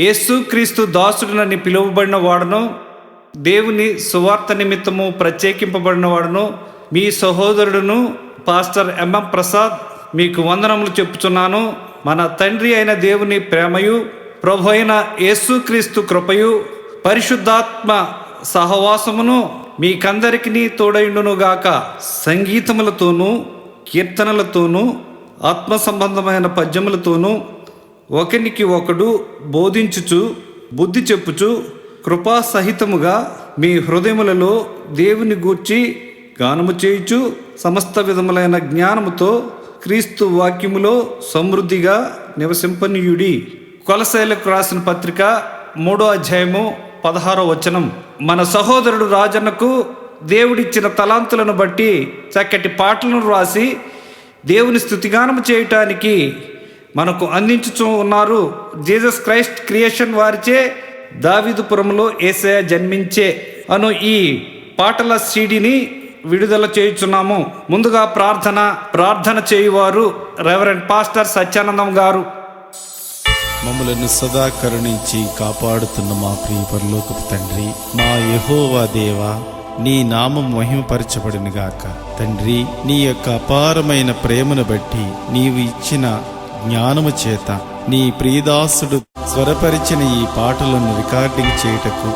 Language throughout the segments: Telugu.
యేసుక్రీస్తు దాసుడునని పిలువబడిన వాడును, దేవుని సువార్త నిమిత్తము ప్రత్యేకింపబడిన వాడును, మీ సహోదరుడును పాస్టర్ ఎంఎం ప్రసాద్ మీకు వందనములు చెప్పుచున్నాను. మన తండ్రి అయిన దేవుని ప్రేమయు, ప్రభు అయిన యేసుక్రీస్తు కృపయు, పరిశుద్ధాత్మ సహవాసమును మీకందరికీ తోడైండునుగాక. సంగీతములతోనూ కీర్తనలతోనూ ఆత్మ సంబంధమైన పద్యములతోనూ ఒకనికి ఒకడు బోధించుచు బుద్ధి చెప్పుచు కృపాసహితముగా మీ హృదయములలో దేవుని గూర్చి గానము చేయుచు సమస్త విధములైన జ్ఞానముతో క్రీస్తు వాక్యములో సమృద్ధిగా నివసింపనీయుడి. కొలసైలకు రాసిన పత్రిక 3వ అధ్యాయము 16వ వచనం. మన సహోదరుడు రాజన్నకు దేవుడిచ్చిన తలాంతులను బట్టి చక్కటి పాటలను రాసి దేవుని స్తుతిగానము చేయటానికి మనకు అందించుచూ ఉన్నారు. జీసస్ క్రైస్ట్ క్రియేషన్ వారిచే దావీదుపురంలో యేసయ్య జన్మించే అను ఈ పాటల సీడీని విడుదల చేయుచున్నాము. ముందుగా ప్రార్థన చేయువారు రెవరెండ్ పాస్టర్ సత్యానందం గారు. మమ్మలను సదా కరుణించి కాపాడుతున్న మా ప్రియ పరలోకపు తండ్రి, మా యెహోవా దేవా, నీ నామం మహిమపరచబడిన గాక. తండ్రి, నీ యొక్క అపారమైన ప్రేమను బట్టి నీవు ఇచ్చిన జ్ఞానము చేత నీ ప్రియదాసుడు స్వరపరిచిన ఈ పాటలను రికార్డింగ్ చేయుటకు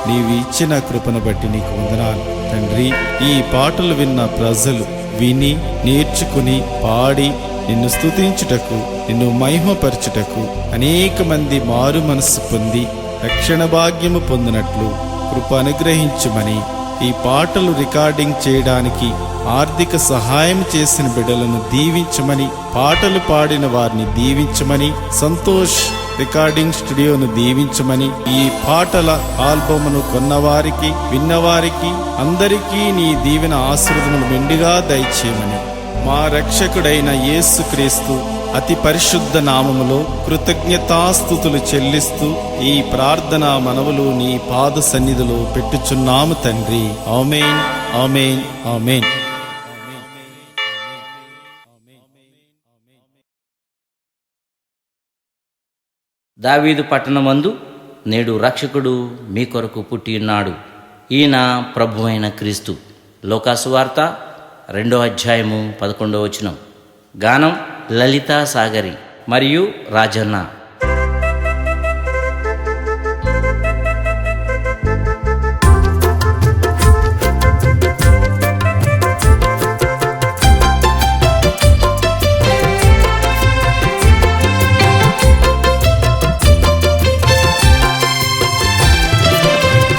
నీవు ఇచ్చిన కృపను బట్టి నీకు వందనాలు తండ్రి. ఈ పాటలు విన్న ప్రజలు విని నేర్చుకుని పాడి నిన్ను స్తుతించుటకు, నిన్ను మహిమపరచుటకు అనేక మంది మారు మనస్సు పొంది రక్షణ భాగ్యము పొందినట్లు కృప అనుగ్రహించుమని, ఈ పాటలు రికార్డింగ్ చేయడానికి ఆర్థిక సహాయం చేసిన బిడ్డలను దీవించమని, పాటలు పాడిన వారిని దీవించమని, సంతోష్ రికార్డింగ్ స్టూడియోను దీవించమని, ఈ పాటల ఆల్బమును కొన్నవారికి విన్నవారికి అందరికీ నీ దీవెన ఆశీర్వాదములు మెండుగా దయచేయమని, మా రక్షకుడైన యేసుక్రీస్తు అతి పరిశుద్ధ నామములో కృతజ్ఞతాస్తుతులు చెల్లిస్తూ ఈ ప్రార్థనా మనవులు నీ పాద సన్నిధిలో పెట్టుచున్నాము తండ్రి. ఆమేన్, ఆమేన్, ఆమేన్. దావీదు పట్టణమందు నేడు రక్షకుడు మీ కొరకు పుట్టి ఉన్నాడు. ఈయన ప్రభువైన క్రీస్తు. లోకాసు వార్త 2వ అధ్యాయము 11వ వచనం. గానం లలితా సాగరి మరియు Rajanna.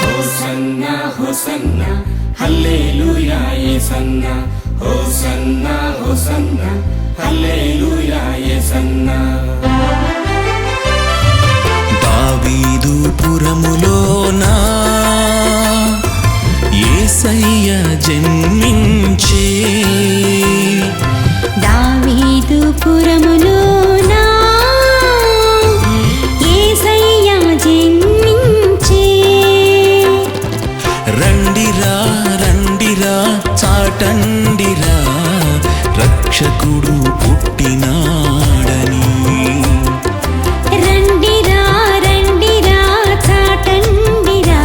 Hosanna hosanna hallelujah Yesanna, hosanna hosanna hallelujah Yesanna. దావీదు పురములోనా యేసయ్య జన్మించే, దావీదు పురములోనా యేసయ్య జన్మించే. రండిరా రండిరా చాటండిరా రక్షకుడు పుట్టినాడని. రండిరా రండిరా చాటండిరా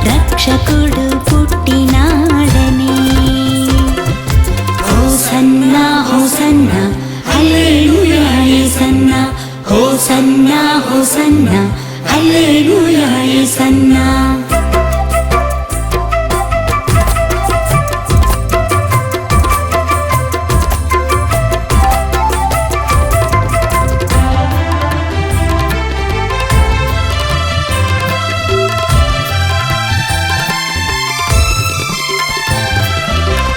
రక్షకుడు పుట్టినాడని. Hosanna hosanna hallelujah Yesanna, hosanna hosanna hallelujah Yesanna.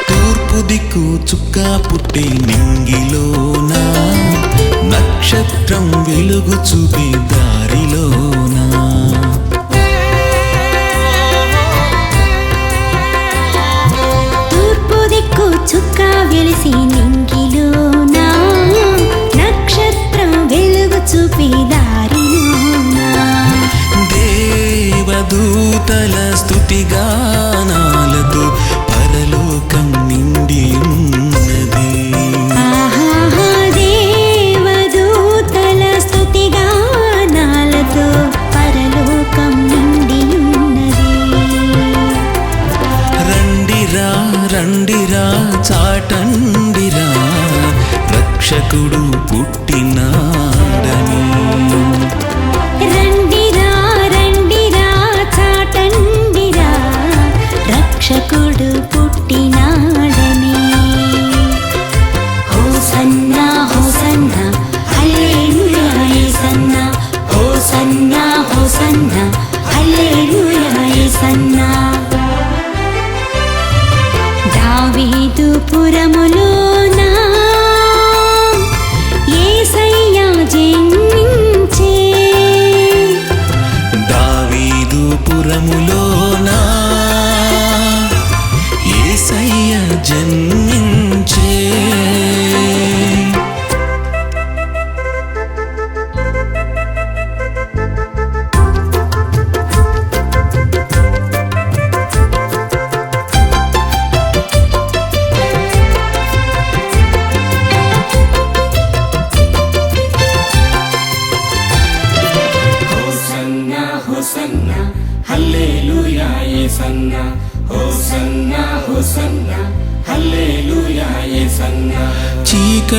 తూర్పు దిక్కు చుక్క పుట్టి నింగిలోనా, నక్షత్రం వెలుగు చూపే దారిలోనా. తూర్పు దిక్కు చుక్క వెలిసి నింగిలోనా, నక్షత్రం వెలుగు చూపి దారిలోనా. దేవదూతల స్తుతిగానాలతో పరలోకం నిండి ఉన్నది. ఆహా దేవదూతల స్తుతిగానాలతో హోసన్నా హల్లెలూయా యేసన్నా దావీదు పురములోన యేసయ్య జన్మించే దావీదు పురములోనా యేసయ్య జన్మించే hosanna hosanna hallelujah Yesanna hosanna hosanna hallelujah Yesanna చీకటి